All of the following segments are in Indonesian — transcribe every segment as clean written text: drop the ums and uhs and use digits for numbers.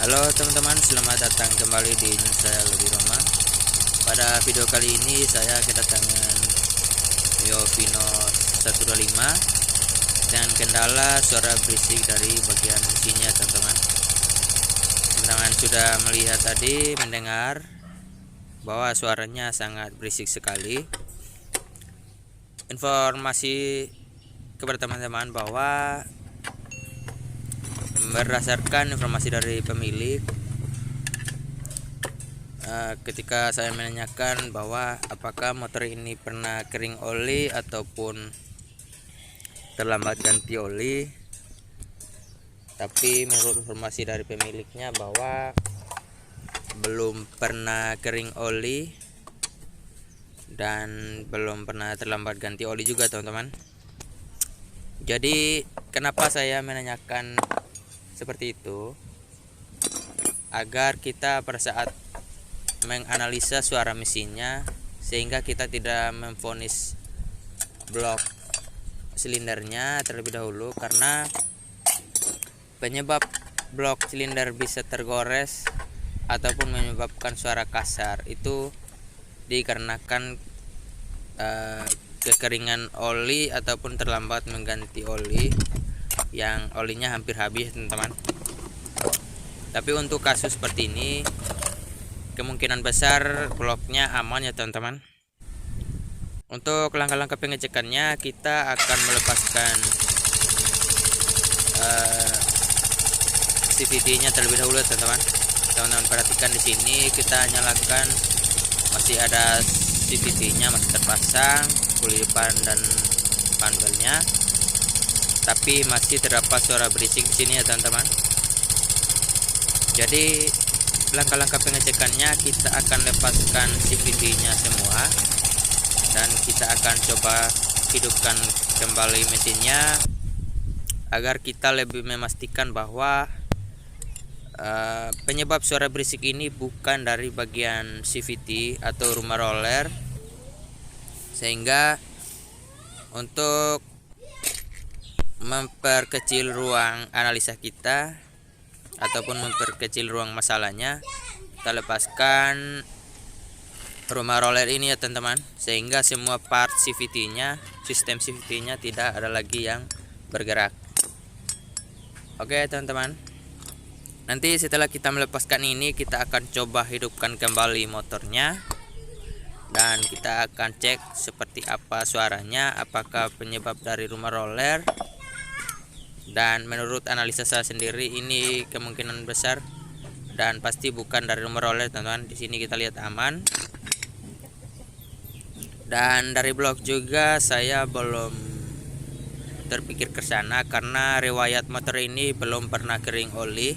Halo teman-teman, selamat datang kembali di saya Lebih Roma. Pada video kali ini saya kedatangan Yovino 125 dengan kendala suara berisik dari bagian mesinnya teman-teman. Teman-teman sudah melihat tadi, mendengar bahwa suaranya sangat berisik sekali. Informasi kepada teman-teman bahwa berdasarkan informasi dari pemilik, ketika saya menanyakan bahwa apakah motor ini pernah kering oli ataupun terlambat ganti oli, tapi menurut informasi dari pemiliknya bahwa belum pernah kering oli dan belum pernah terlambat ganti oli juga teman-teman. Jadi kenapa saya menanyakan seperti itu, agar kita pada saat menganalisa suara mesinnya, sehingga kita tidak memvonis blok silindernya terlebih dahulu, karena penyebab blok silinder bisa tergores ataupun menyebabkan suara kasar itu dikarenakan kekeringan oli ataupun terlambat mengganti oli yang olinya hampir habis teman-teman. Tapi untuk kasus seperti ini kemungkinan besar bloknya aman ya teman-teman. Untuk langkah-langkah pengecekannya, kita akan melepaskan CVT-nya terlebih dahulu teman-teman. Teman-teman perhatikan di sini, kita nyalakan, masih ada CVT-nya masih terpasang, kuli depan dan panelnya, tapi masih terdapat suara berisik di sini ya teman-teman. Jadi langkah-langkah pengecekannya, kita akan lepaskan CVT-nya semua dan kita akan coba hidupkan kembali mesinnya agar kita lebih memastikan bahwa penyebab suara berisik ini bukan dari bagian CVT atau rumah roller, sehingga untuk memperkecil ruang analisa kita ataupun memperkecil ruang masalahnya, kita lepaskan rumah roller ini ya teman-teman, sehingga semua part CVT-nya, sistem CVT-nya tidak ada lagi yang bergerak. Oke teman-teman, nanti setelah kita melepaskan ini, kita akan coba hidupkan kembali motornya dan kita akan cek seperti apa suaranya, apakah penyebab dari rumah roller. Dan menurut analisa saya sendiri, ini kemungkinan besar dan pasti bukan dari rumah roller teman-teman. Di sini kita lihat aman. Dan dari blok juga saya belum terpikir ke sana, karena riwayat motor ini belum pernah kering oli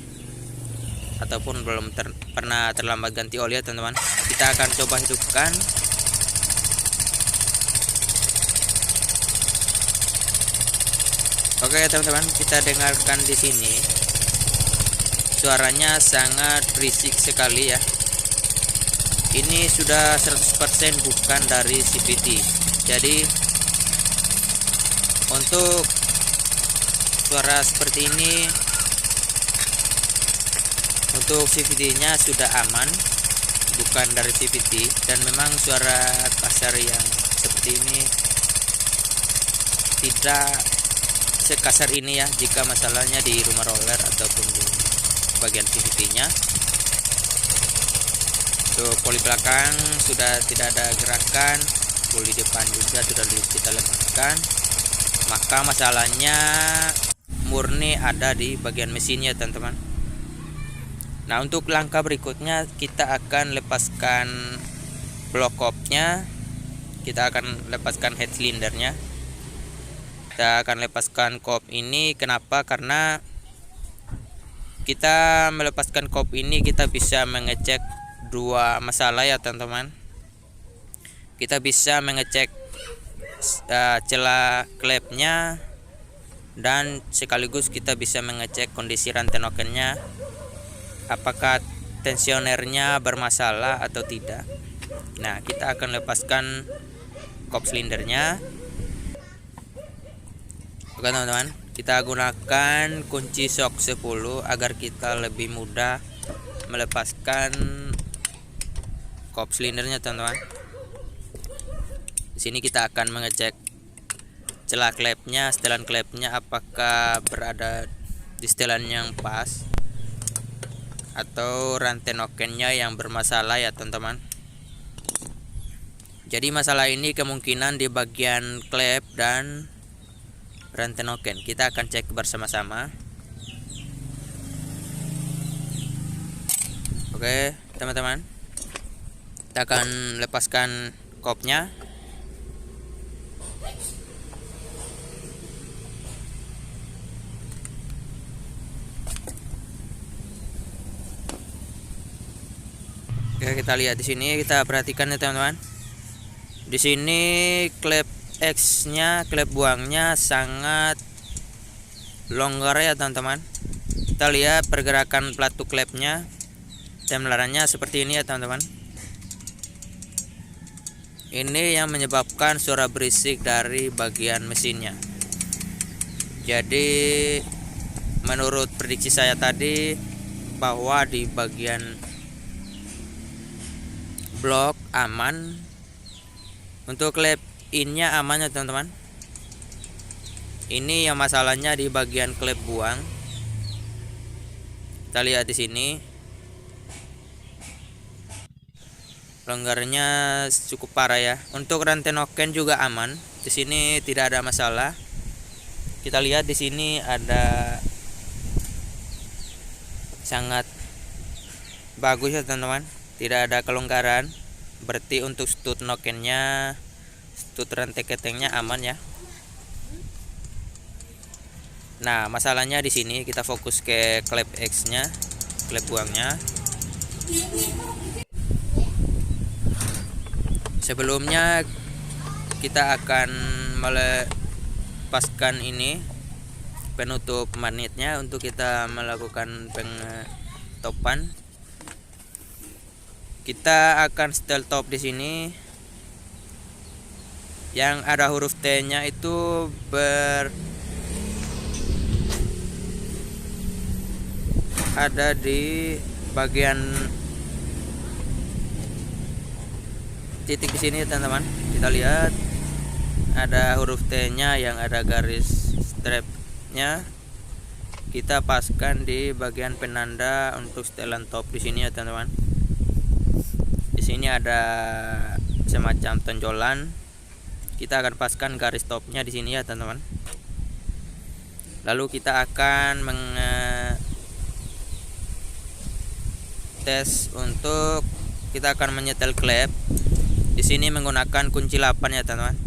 ataupun belum pernah terlambat ganti oli ya teman-teman. Kita akan coba hidupkan. Oke teman-teman, kita dengarkan di sini suaranya sangat berisik sekali ya. Ini sudah 100% bukan dari CVT. Jadi untuk suara seperti ini, untuk CVT-nya sudah aman, bukan dari CVT. Dan memang suara kasar yang seperti ini tidak sekasar ini ya, jika masalahnya di rumah roller ataupun di bagian CVT-nya. Tuh, poli belakang sudah tidak ada gerakan, poli depan juga sudah kita lepaskan, maka masalahnya murni ada di bagian mesinnya teman-teman. Nah, untuk langkah berikutnya, kita akan lepaskan block kopnya, kita akan lepaskan head silindernya. Kita akan lepaskan kop ini. Kenapa? Karena kita melepaskan kop ini, kita bisa mengecek dua masalah ya teman-teman. Kita bisa mengecek celah klepnya dan sekaligus kita bisa mengecek kondisi rantai nokennya, apakah tensionernya bermasalah atau tidak. Nah, kita akan lepaskan kop silindernya. Oke teman-teman, kita gunakan kunci shock 10 agar kita lebih mudah melepaskan kop silindernya teman-teman. Di sini kita akan mengecek celah klepnya, setelan klepnya apakah berada di setelan yang pas atau rantai nokennya yang bermasalah ya teman-teman. Jadi masalah ini kemungkinan di bagian klep dan rantai noken. Kita akan cek bersama-sama. Oke teman-teman, kita akan lepaskan kopnya. Oke, kita lihat di sini, kita perhatikan ya teman-teman. Di sini klep X-nya, klep buangnya sangat longgar ya teman-teman. Kita lihat pergerakan pelatu klepnya, temlarannya seperti ini ya teman-teman. Ini yang menyebabkan suara berisik dari bagian mesinnya. Jadi menurut prediksi saya tadi bahwa di bagian blok aman, untuk klep innya aman ya teman-teman. Ini yang masalahnya di bagian klep buang. Kita lihat di sini. Longgarnya cukup parah ya. Untuk rantai noken juga aman. Di sini tidak ada masalah. Kita lihat di sini ada sangat bagus ya teman-teman. Tidak ada kelonggaran. Berarti untuk stud nokennya, stud rantai ketengnya aman ya. Nah, masalahnya di sini kita fokus ke klep X-nya, klep buangnya. Sebelumnya kita akan melepaskan ini penutup magnetnya untuk kita melakukan pengetopan. Kita akan setel top di sini. Yang ada huruf T-nya itu ada di bagian titik di sini teman-teman. Kita lihat ada huruf T-nya yang ada garis strapnya. Kita paskan di bagian penanda untuk setelan top di sini ya teman-teman. Di sini ada semacam tonjolan. Kita akan paskan garis topnya di sini ya teman-teman. Lalu kita akan tes untuk kita akan menyetel klep. Di sini menggunakan kunci 8 ya teman-teman.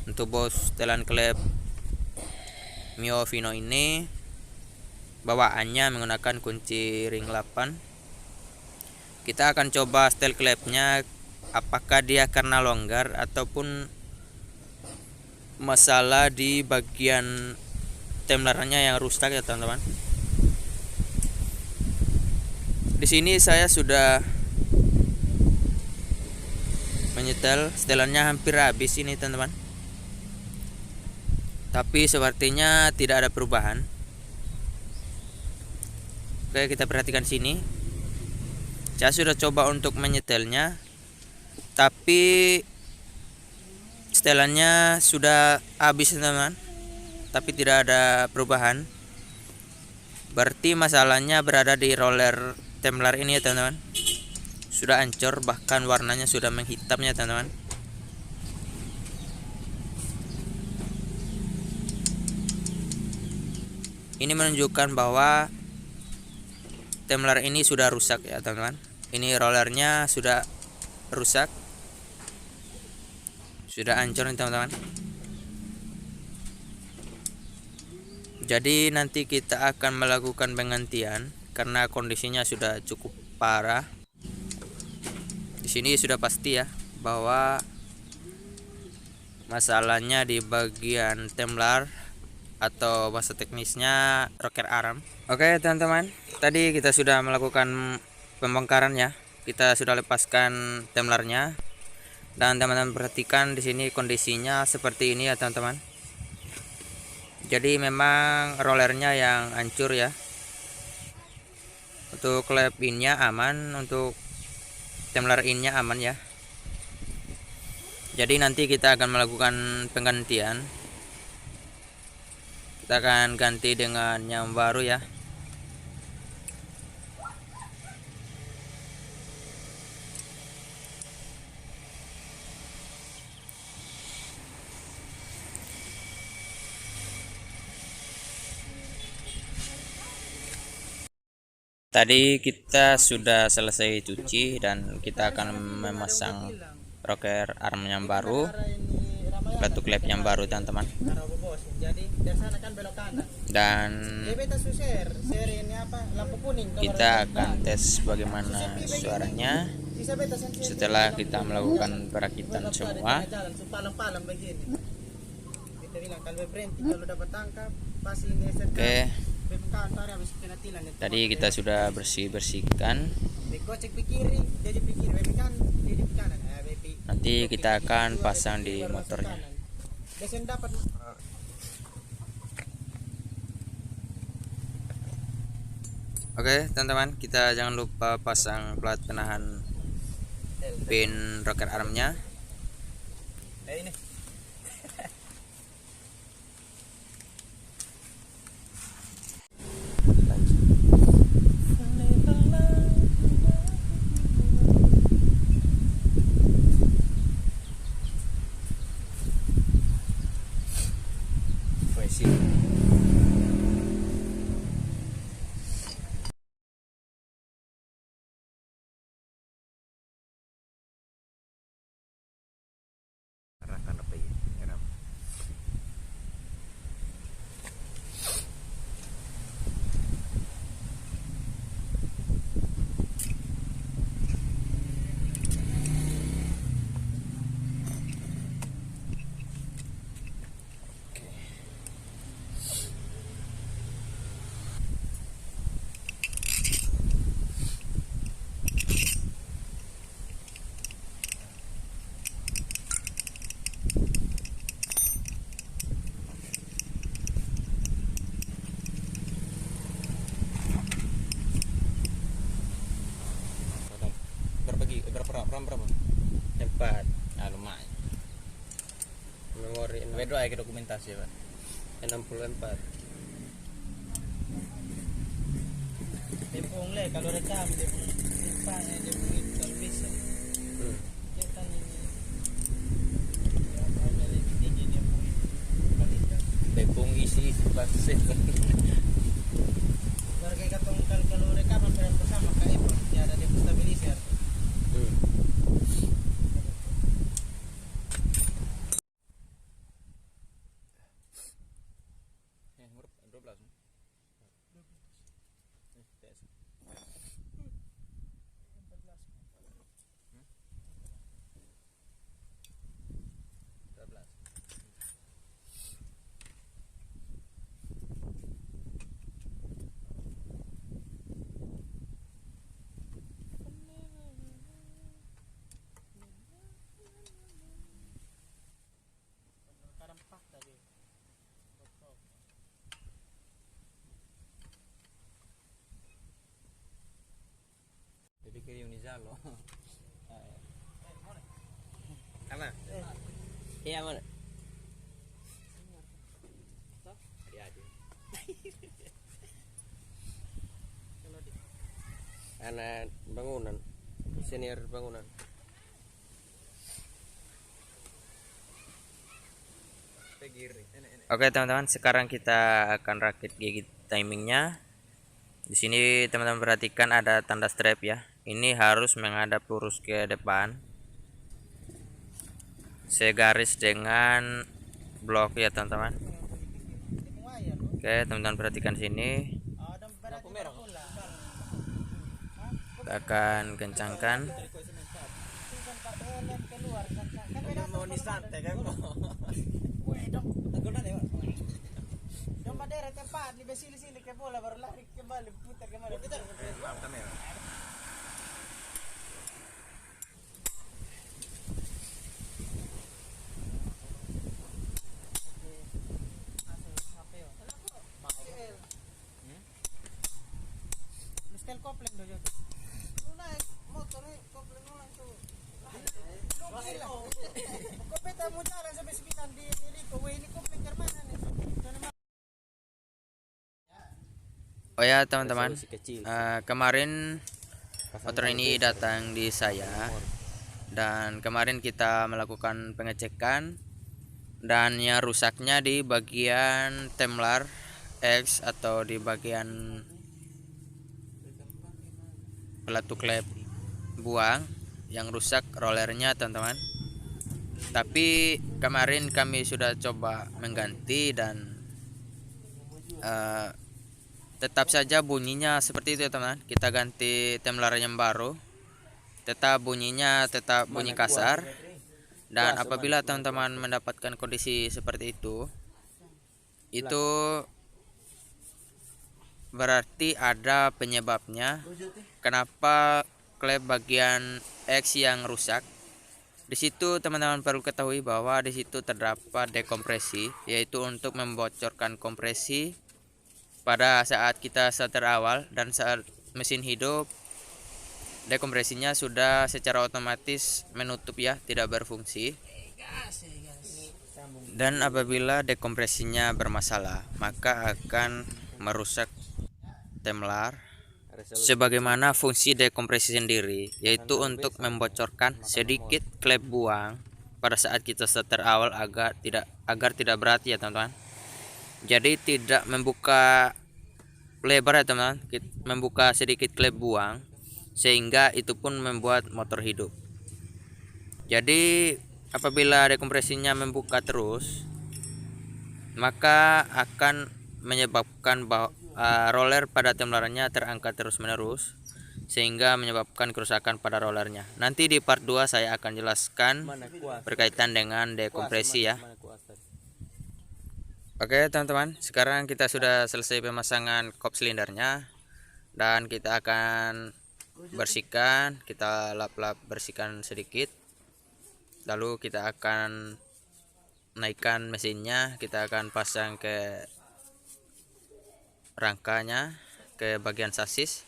Untuk bos setelan klep Mio Vino ini bawaannya menggunakan kunci ring 8. Kita akan coba setel klepnya apakah dia karena longgar ataupun masalah di bagian temlarannya yang rusak ya teman-teman. Di sini saya sudah menyetel, setelannya hampir habis ini teman-teman. Tapi sepertinya tidak ada perubahan. Oke, kita perhatikan sini. Saya sudah coba untuk menyetelnya, tapi setelannya sudah habis teman-teman. Tapi tidak ada perubahan. Berarti masalahnya berada di roller temlar ini ya teman-teman. Sudah hancur, bahkan warnanya sudah menghitamnya teman-teman. Ini menunjukkan bahwa temlar ini sudah rusak ya teman-teman. Ini rollernya sudah rusak, sudah hancur nih teman-teman. Jadi nanti kita akan melakukan penggantian karena kondisinya sudah cukup parah. Di sini sudah pasti ya bahwa masalahnya di bagian temlar atau bahasa teknisnya rocker arm. Oke teman-teman, tadi kita sudah melakukan pembongkaran ya. Kita sudah lepaskan temlarnya dan teman-teman perhatikan di sini kondisinya seperti ini ya teman-teman. Jadi memang rollernya yang hancur ya. Untuk klep innya aman, untuk tumbler innya aman ya. Jadi nanti kita akan melakukan penggantian. Kita akan ganti dengan yang baru ya. Tadi kita sudah selesai cuci dan kita akan memasang rocker arm yang baru, batu klep yang baru teman-teman. Dan kita akan tes bagaimana suaranya setelah kita melakukan perakitan semua. Oke. Tadi kita sudah bersihkan. Nanti kita akan pasang di motornya. Oke teman-teman, kita jangan lupa pasang plat penahan pin rocker armnya. Berapa? 4. Ah, lumayan. Memori beda ya dokumentasi, Pak. 64. Tepung le kalau rekam dia depannya dia kalau bisa. Dia kan ini. Ya ada lebih tinggi dia punya. Tepung isi pasir. Warga katong kalau rekaman bersama kayak dia ada dia stabilizer. Pikir Unizalo. Apa? Iya, mana? Adik-adik. Anak bangunan, senior bangunan. Oke teman-teman, sekarang kita akan rakit gigi timingnya. Di sini teman-teman perhatikan ada tanda strap ya. Ini harus menghadap lurus ke depan, segaris dengan blok ya teman-teman. Oke teman-teman perhatikan sini. Kita akan kencangkan. Muskel kople kita mau jalan sampai 9 di Riko. Weh, ini kok pinggir mana nih? Oh ya teman-teman, Resolusi kecil. kemarin motor ini datang di saya, dan kemarin kita melakukan pengecekan, dan yang rusaknya di bagian temlar X atau di bagian pelatu klep buang yang rusak rollernya teman-teman. Tapi kemarin kami sudah coba mengganti dan tetap saja bunyinya seperti itu ya teman. Kita ganti temlar yang baru, tetap bunyinya tetap bunyi kasar. Dan apabila teman-teman mendapatkan kondisi seperti itu berarti ada penyebabnya. Kenapa klep bagian X yang rusak? Di situ teman-teman perlu ketahui bahwa di situ terdapat dekompresi, yaitu untuk membocorkan kompresi pada saat kita starter awal, dan saat mesin hidup dekompresinya sudah secara otomatis menutup ya, tidak berfungsi. Dan apabila dekompresinya bermasalah, maka akan merusak temlar. Sebagaimana fungsi dekompresi sendiri, yaitu untuk membocorkan sedikit klep buang pada saat kita starter awal agar tidak berat ya teman-teman. Jadi tidak membuka lebar ya teman-teman, membuka sedikit klep buang, sehingga itu pun membuat motor hidup. Jadi apabila dekompresinya membuka terus, maka akan menyebabkan roller pada temlarnya terangkat terus menerus, sehingga menyebabkan kerusakan pada rollernya. Nanti di part 2 saya akan jelaskan berkaitan dengan dekompresi ya. Oke teman-teman, sekarang kita sudah selesai pemasangan kop silindernya, dan kita akan bersihkan, kita lap-lap bersihkan sedikit. Lalu kita akan naikkan mesinnya, kita akan pasang ke rangkanya, ke bagian sasis,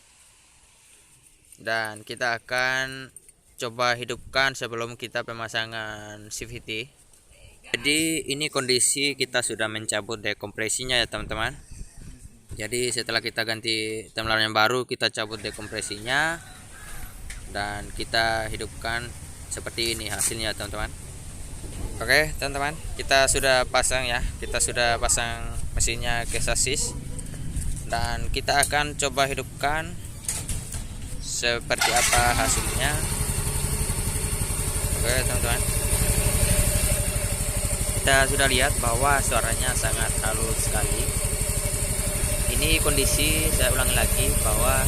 dan kita akan coba hidupkan sebelum kita pemasangan CVT. Jadi ini kondisi kita sudah mencabut dekompresinya ya teman-teman. Jadi setelah kita ganti temlar yang baru, kita cabut dekompresinya dan kita hidupkan seperti ini hasilnya teman-teman. Oke teman-teman, kita sudah pasang ya, kita sudah pasang mesinnya ke sasis, dan kita akan coba hidupkan seperti apa hasilnya. Oke teman-teman, kita sudah lihat bahwa suaranya sangat halus sekali. Ini kondisi, saya ulangi lagi, bahwa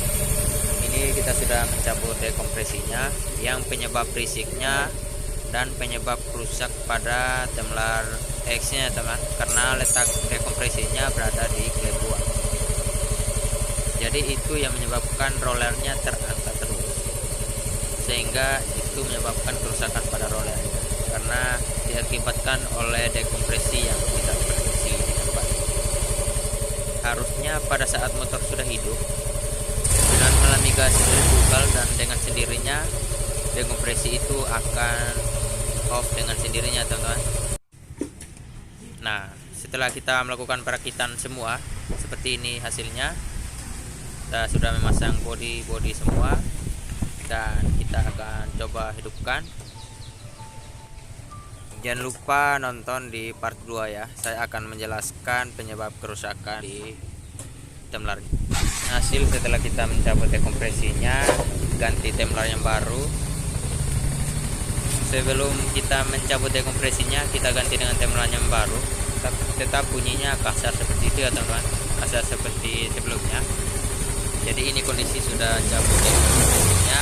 ini kita sudah mencabut dekompresinya, yang penyebab risiknya dan penyebab rusak pada temlar X nya teman, karena letak dekompresinya berada di klep buang. Jadi itu yang menyebabkan rollernya terangkat terus, sehingga itu menyebabkan kerusakan pada roller, karena diakibatkan oleh dekompresi yang tidak berfungsi dengan baik. Harusnya pada saat motor sudah hidup, dengan mengalami gas centrifugal, dan dengan sendirinya dekompresi itu akan off dengan sendirinya teman-teman. Nah, setelah kita melakukan perakitan semua seperti ini hasilnya, kita sudah memasang bodi semua, dan kita akan coba hidupkan. Jangan lupa nonton di part 2 ya, saya akan menjelaskan penyebab kerusakan di temlar. Hasil setelah kita mencabut dekompresinya, ganti temlar yang baru. Sebelum kita mencabut dekompresinya, kita ganti dengan temlar yang baru. Tetap bunyinya kasar seperti itu ya teman-teman, kasar seperti sebelumnya. Jadi ini kondisi sudah cabut dekompresinya.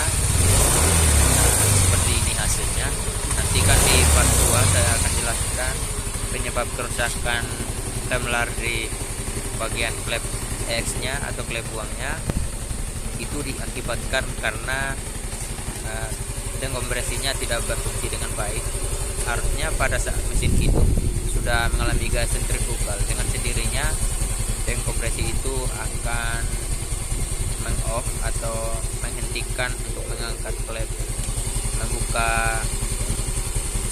Nah, seperti ini hasilnya. Nantikan di part 2 saya akan jelaskan penyebab kerusakan temlar di bagian klep X nya atau klep buangnya. Itu diakibatkan karena dekompresinya tidak berfungsi dengan baik. Harusnya pada saat mesin hidup sudah mengalami gas sentrifugal, dengan sendirinya dekompresi itu akan meng-off atau menghentikan untuk mengangkat klep, membuka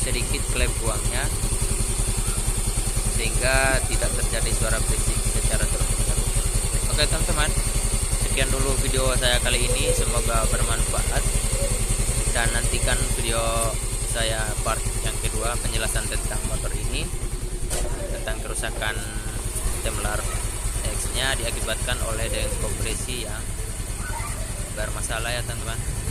sedikit klep buangnya sehingga tidak terjadi suara berisik secara terus-menerus. Oke teman-teman, sekian dulu video saya kali ini, semoga bermanfaat dan nantikan video saya part yang kedua penjelasan tentang motor ini, tentang kerusakan Daimler X nya diakibatkan oleh dengan kompresi yang bermasalah ya teman-teman.